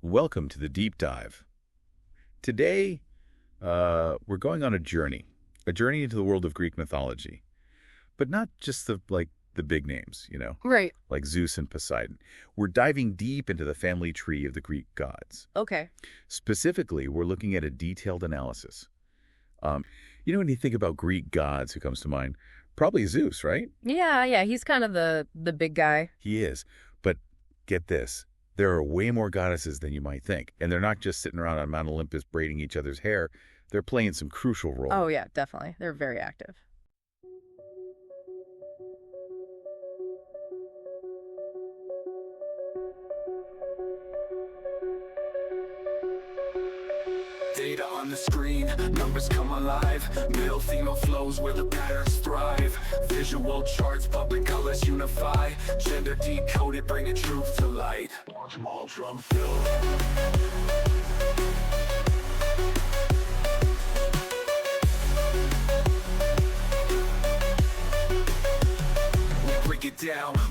Welcome to the deep dive. Today, we're going on a journey into the world of Greek mythology, but not just the big names, Right. like Zeus and Poseidon. We're diving deep into the family tree of the Greek gods. Okay. Specifically, we're looking at a detailed analysis. When you think about Greek gods, who comes to mind? Probably Zeus, right? Yeah. He's kind of the big guy. He is. But get this. There are way more goddesses than you might think. And they're not just sitting around on Mount Olympus braiding each other's hair. They're playing some crucial roles. Oh, yeah, definitely. They're very active. Data on the screen, numbers come alive. Male, female flows where the patterns thrive. Visual charts, public colors unify. Gender decoded, bringing truth to light. Small drum fill.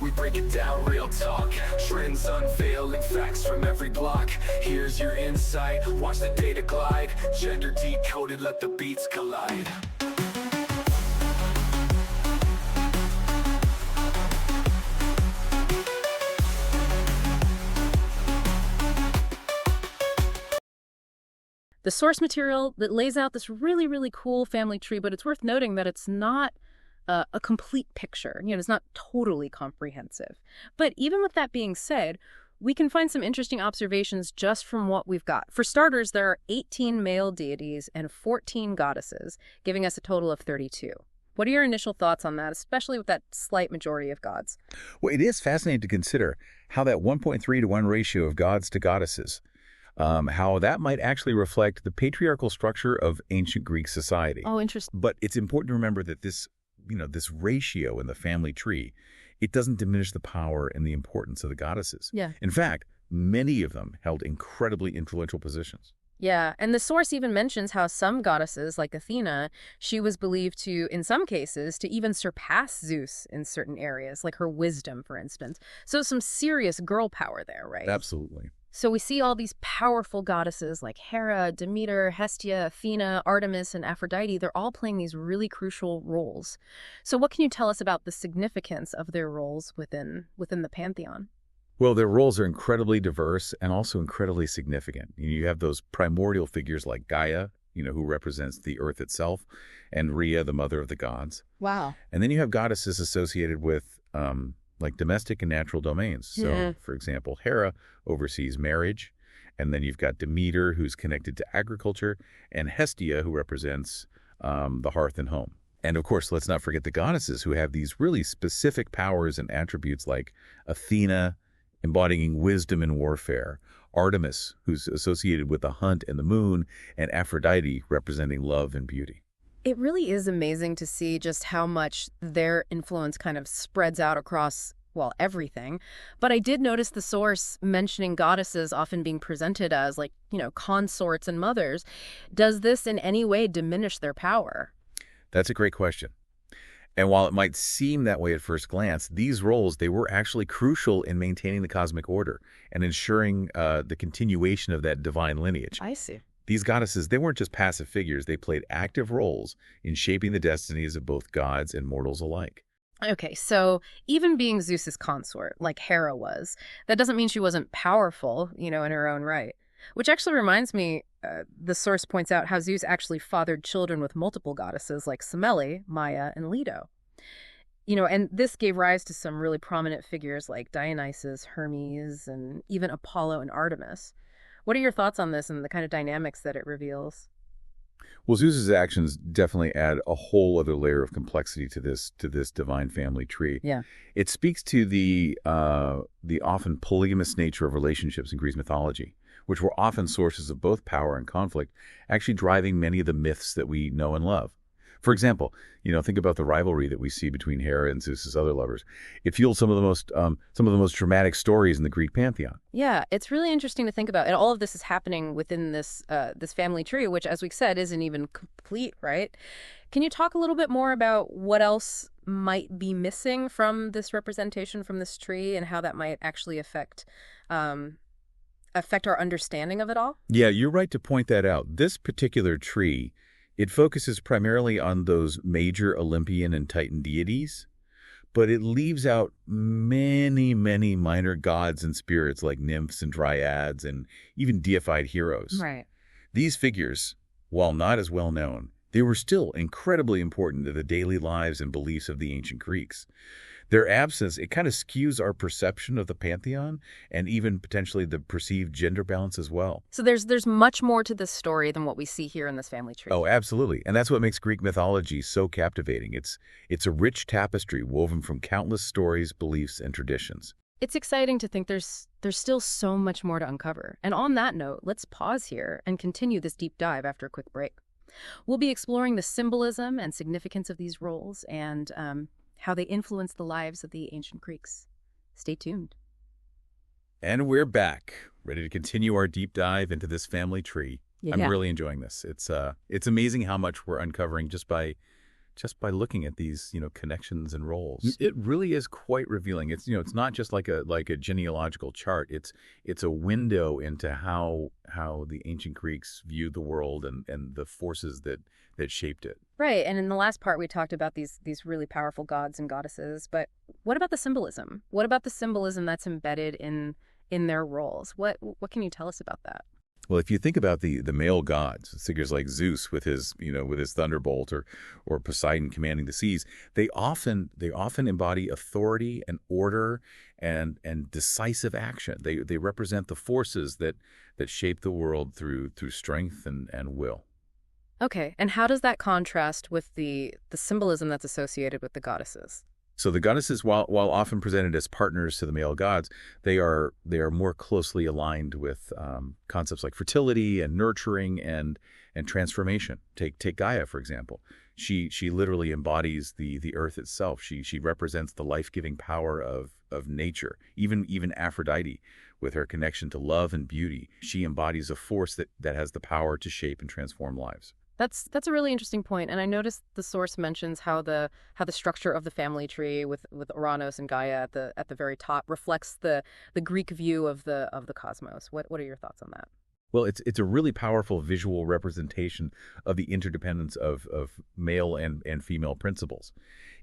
We break it down, real talk. Trends unveiling, facts from every block. Here's your insight, watch the data glide. Gender decoded, let the beats collide. The source material that lays out this really, really cool family tree, but it's worth noting that it's not a complete picture. It's not totally comprehensive. But even with that being said, we can find some interesting observations just from what we've got. For starters, there are 18 male deities and 14 goddesses, giving us a total of 32. What are your initial thoughts on that, especially with that slight majority of gods? Well, it is fascinating to consider how that 1.3 to 1 ratio of gods to goddesses, how that might actually reflect the patriarchal structure of ancient Greek society. Oh, interesting. But it's important to remember that this ratio in the family tree, it doesn't diminish the power and the importance of the goddesses. Yeah. In fact, many of them held incredibly influential positions. Yeah, and the source even mentions how some goddesses, like Athena, she was believed to, in some cases, to even surpass Zeus in certain areas, like her wisdom, for instance. So some serious girl power there, right? Absolutely. So we see all these powerful goddesses like Hera, Demeter, Hestia, Athena, Artemis, and Aphrodite. They're all playing these really crucial roles. So what can you tell us about the significance of their roles within the Pantheon? Well, their roles are incredibly diverse and also incredibly significant. You have those primordial figures like Gaia, who represents the earth itself, and Rhea, the mother of the gods. Wow. And then you have goddesses associated with like domestic and natural domains. So, for example, Hera oversees marriage, and then you've got Demeter, who's connected to agriculture, and Hestia, who represents the hearth and home. And of course, let's not forget the goddesses, who have these really specific powers and attributes like Athena, embodying wisdom in warfare, Artemis, who's associated with the hunt and the moon, and Aphrodite, representing love and beauty. It really is amazing to see just how much their influence kind of spreads out across, well, everything. But I did notice the source mentioning goddesses often being presented as consorts and mothers. Does this in any way diminish their power? That's a great question. And while it might seem that way at first glance, these roles, they were actually crucial in maintaining the cosmic order and ensuring the continuation of that divine lineage. I see. These goddesses, they weren't just passive figures. They played active roles in shaping the destinies of both gods and mortals alike. Okay, so even being Zeus's consort, like Hera was, that doesn't mean she wasn't powerful, in her own right. Which actually reminds me, the source points out how Zeus actually fathered children with multiple goddesses like Semele, Maya, and Leto. And this gave rise to some really prominent figures like Dionysus, Hermes, and even Apollo and Artemis. What are your thoughts on this and the kind of dynamics that it reveals? Well, Zeus's actions definitely add a whole other layer of complexity to this divine family tree. Yeah. It speaks to the often polygamous nature of relationships in Greek mythology, which were often sources of both power and conflict, actually driving many of the myths that we know and love. For example, think about the rivalry that we see between Hera and Zeus's other lovers. It fueled some of the most dramatic stories in the Greek pantheon. Yeah, it's really interesting to think about. And all of this is happening within this family tree, which, as we said, isn't even complete, right? Can you talk a little bit more about what else might be missing from this representation from this tree and how that might actually affect affect our understanding of it all? Yeah, you're right to point that out. This particular tree, it focuses primarily on those major Olympian and Titan deities, but it leaves out many, many minor gods and spirits like nymphs and dryads and even deified heroes. Right. These figures, while not as well known, they were still incredibly important to the daily lives and beliefs of the ancient Greeks. Their absence, it kind of skews our perception of the Pantheon and even potentially the perceived gender balance as well. So there's much more to this story than what we see here in this family tree. Oh, absolutely. And that's what makes Greek mythology so captivating. It's a rich tapestry woven from countless stories, beliefs, and traditions. It's exciting to think there's still so much more to uncover. And on that note, let's pause here and continue this deep dive after a quick break. We'll be exploring the symbolism and significance of these roles and how they influence the lives of the ancient Greeks. Stay tuned. And we're back, ready to continue our deep dive into this family tree. Yeah. I'm really enjoying this. It's amazing how much we're uncovering just by looking at these, connections and roles. It really is quite revealing. It's not just like a genealogical chart. It's a window into how the ancient Greeks viewed the world and the forces that shaped it. Right, and in the last part we talked about these really powerful gods and goddesses, but what about the symbolism? What about the symbolism that's embedded in their roles? What can you tell us about that? Well, if you think about the male gods, figures like Zeus with his thunderbolt or Poseidon commanding the seas, they often embody authority and order and decisive action. They represent the forces that shape the world through strength and will. Okay, and how does that contrast with the symbolism that's associated with the goddesses? So the goddesses, while often presented as partners to the male gods, they are more closely aligned with concepts like fertility and nurturing and transformation. Take Gaia, for example. She literally embodies the earth itself. She represents the life-giving power of nature. Even Aphrodite, with her connection to love and beauty, she embodies a force that has the power to shape and transform lives. That's a really interesting point, and I noticed the source mentions how the structure of the family tree with Uranus and Gaia at the very top reflects the Greek view of the cosmos. What are your thoughts on that? Well, it's a really powerful visual representation of the interdependence of male and female principles.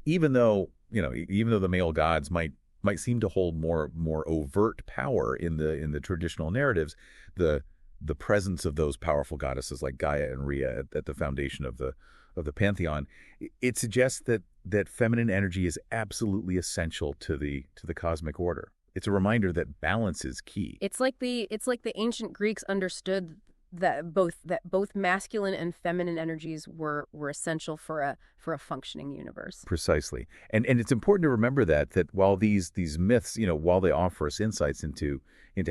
Even though the male gods might seem to hold more overt power in the traditional narratives, the presence of those powerful goddesses like Gaia and Rhea at the foundation of the Pantheon, it suggests that feminine energy is absolutely essential to the cosmic order. It's a reminder that balance is key. It's like the ancient Greeks understood that both masculine and feminine energies were essential for a functioning universe. Precisely. And it's important to remember that while these myths, while they offer us insights into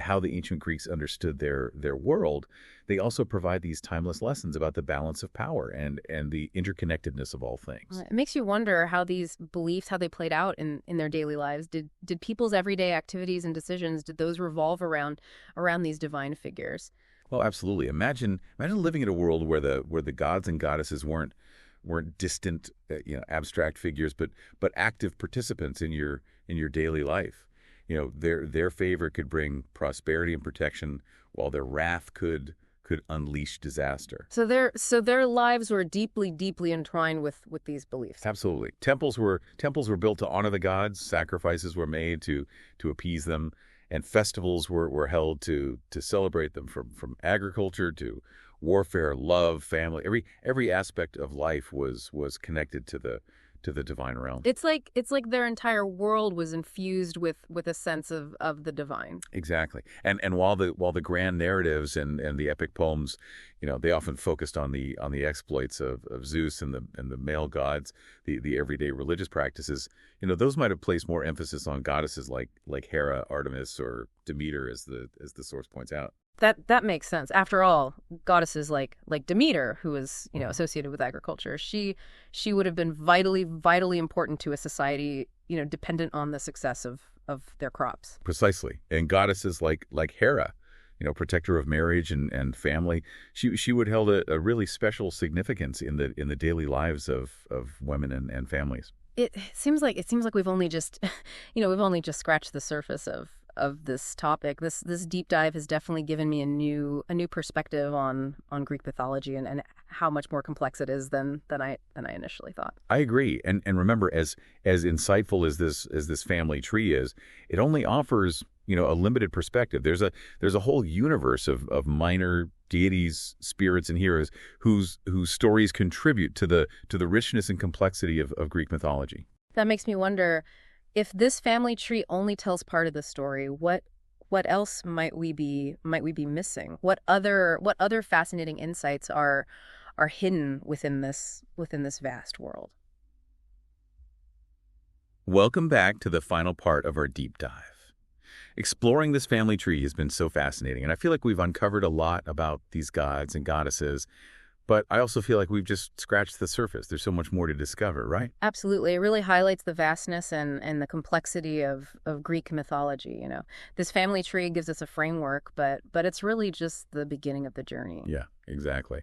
how the ancient Greeks understood their world, they also provide these timeless lessons about the balance of power and the interconnectedness of all things. It makes you wonder how these beliefs, how they played out in their daily lives. Did people's everyday activities and decisions, did those revolve around these divine figures? Well, absolutely. Imagine living in a world where the gods and goddesses weren't distant, abstract figures, but active participants in your daily life. Their favor could bring prosperity and protection, while their wrath could unleash disaster. So their lives were deeply, deeply entwined with these beliefs. Absolutely. Temples were built to honor the gods. Sacrifices were made to appease them. And festivals were held to celebrate them, from agriculture to warfare, love, family. Every aspect of life was connected to the divine realm. It's like their entire world was infused with a sense of the divine. Exactly. And while the grand narratives and the epic poems, they often focused on the exploits of Zeus and the male gods, the everyday religious practices, those might have placed more emphasis on goddesses like Hera, Artemis, or Demeter, as the source points out. That makes sense. After all, goddesses like Demeter, who is associated with agriculture, she would have been vitally important to a society dependent on the success of their crops. Precisely. And goddesses like Hera, protector of marriage and family, she would held a really special significance in the daily lives of women and families. It seems like we've only just we've only just scratched the surface of this topic. This deep dive has definitely given me a new perspective on Greek mythology and how much more complex it is than I initially thought. I agree. And remember, as insightful as this family tree is, it only offers, a limited perspective. There's a whole universe of minor deities, spirits, and heroes whose stories contribute to the richness and complexity of Greek mythology. That makes me wonder, if this family tree only tells part of the story, what else might we be missing? What other fascinating insights are hidden within this vast world? Welcome back to the final part of our deep dive. Exploring this family tree has been so fascinating, and I feel like we've uncovered a lot about these gods and goddesses, but I also feel like we've just scratched the surface. There's so much more to discover, right? Absolutely. It really highlights the vastness and the complexity of Greek mythology. This family tree gives us a framework, but it's really just the beginning of the journey. Yeah, exactly.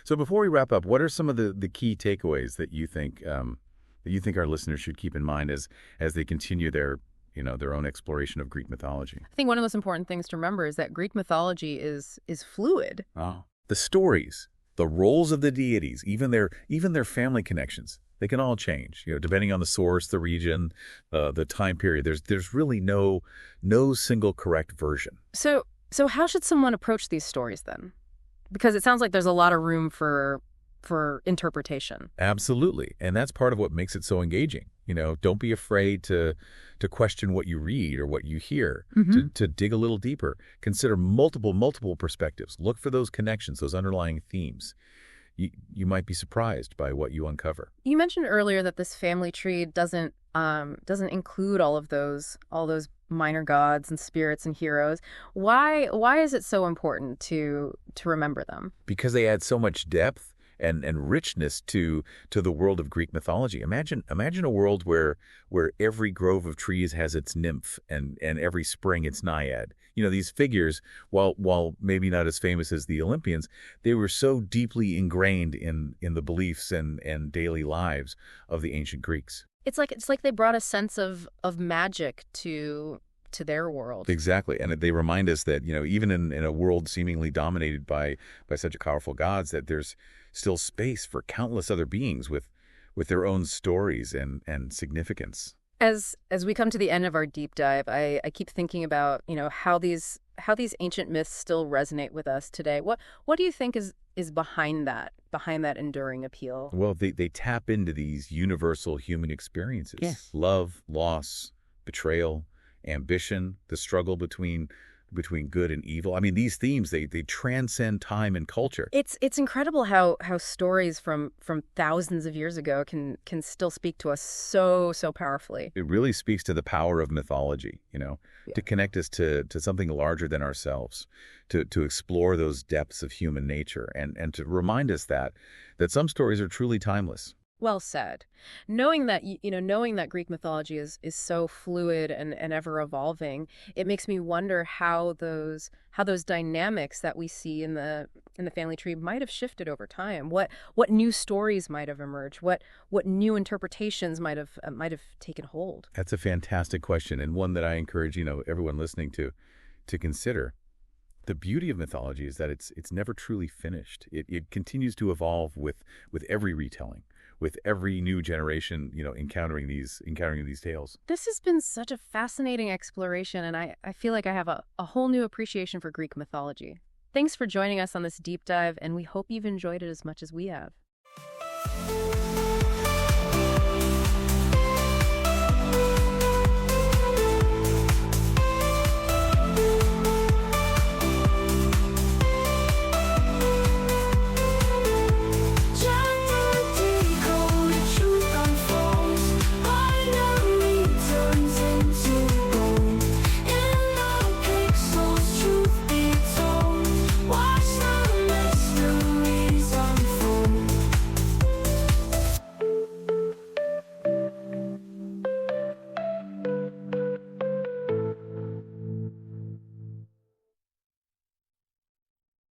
So before we wrap up, what are some of the key takeaways that you think our listeners should keep in mind as they continue their own exploration of Greek mythology? I think one of the most important things to remember is that Greek mythology is fluid. Oh. The stories, the roles of the deities, even their family connections, they can all change, depending on the source, the region, the time period. There's really no single correct version. So how should someone approach these stories then? Because it sounds like there's a lot of room for interpretation. Absolutely. And that's part of what makes it so engaging. Don't be afraid to question what you read or what you hear, to dig a little deeper. Consider multiple perspectives. Look for those connections, those underlying themes. You might be surprised by what you uncover. You mentioned earlier that this family tree doesn't include all those minor gods and spirits and heroes. Why is it so important to remember them? Because they add so much depth and richness to the world of Greek mythology. Imagine a world where every grove of trees has its nymph and every spring its naiad. These figures, while maybe not as famous as the Olympians, they were so deeply ingrained in the beliefs and daily lives of the ancient Greeks. It's like they brought a sense of magic to their world. Exactly. And they remind us that, even in a world seemingly dominated by such powerful gods, that there's still space for countless other beings with their own stories and significance. As we come to the end of our deep dive, I keep thinking about, how these ancient myths still resonate with us today. What do you think is behind that enduring appeal? Well, they tap into these universal human experiences. Yes. Love, loss, betrayal, ambition, the struggle between good and evil. I mean, these themes, they transcend time and culture. It's incredible how stories from thousands of years ago can still speak to us so powerfully. It really speaks to the power of mythology, to connect us to something larger than ourselves, to explore those depths of human nature, and to remind us that some stories are truly timeless. Well said. Knowing that Greek mythology is so fluid and ever evolving, it makes me wonder how those dynamics that we see in the family tree might have shifted over time. What new stories might have emerged? What new interpretations might have taken hold? That's a fantastic question, and one that I encourage everyone listening to consider. The beauty of mythology is that it's never truly finished. It continues to evolve with every retelling, with every new generation, encountering these tales. This has been such a fascinating exploration, and I feel like I have a whole new appreciation for Greek mythology. Thanks for joining us on this deep dive, and we hope you've enjoyed it as much as we have.